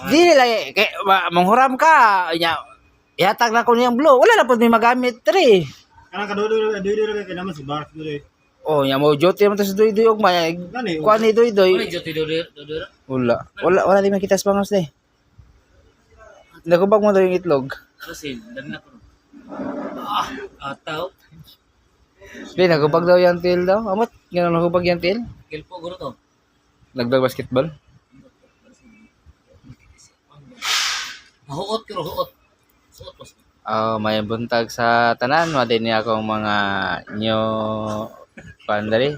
Dili lang kay manghuram ka nya. Ihatag na ko niyang blow. Wala na pud may magamit diri. Kanang kadudo kay naman si Bar dili. Oh, nya mo jote man to sa doy og may Gani. kuan ni doy. Wala joti dodo. Wala di makita sa pangos de. Nakubag mo daw yung itlog. Kasi dan na ko. Ataw. Di nakubag daw yung tail daw. Amot ganun nakubag yung tail. Kilpo guro to. Nagdag basketball. Huot kiro huot. Suot pas. May buntag sa tanan, madin niya akong mga nyo pandari.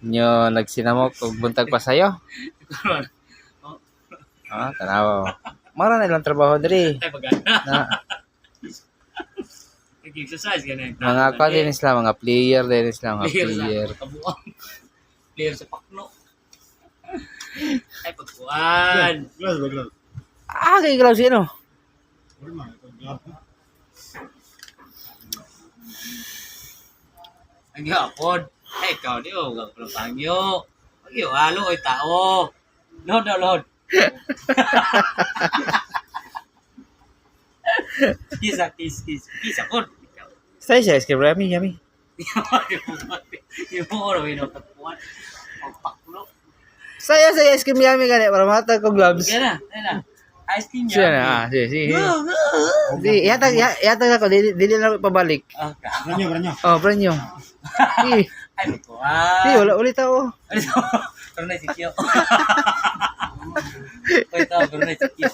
Nyo nagsinamok og buntag pa sayo. Tanaw. Mara na ilang trabaho diri. Ay pagana. Na, Nag-exercise ganun. mga kwa din sila, mga player din sila, mga Player player. sa kabuang. Player sa pakno. Ay pagkuan. Glass ba glass? Kay glaw sino? Wala man ito glass. Ang gihapon. Ay ikaw di o gagawin ng pangyo. Pag-iwalo oy tao. Lord. Kisa kon. Stay siya, ice cream rami, yummy. Yung mo oro pinatapuan. Ang pakno. Saya ice cream yummy gani para matag ko gloves. Kaya na. Ice cream Siya yan. na, sige. Di, yatag ako, dili na ako pabalik. Branyo. Oh, brand new. Di, Ay, magkuhan. di, wala ulit ako. Pero na si Kyo. Wait, pero na si Kyo.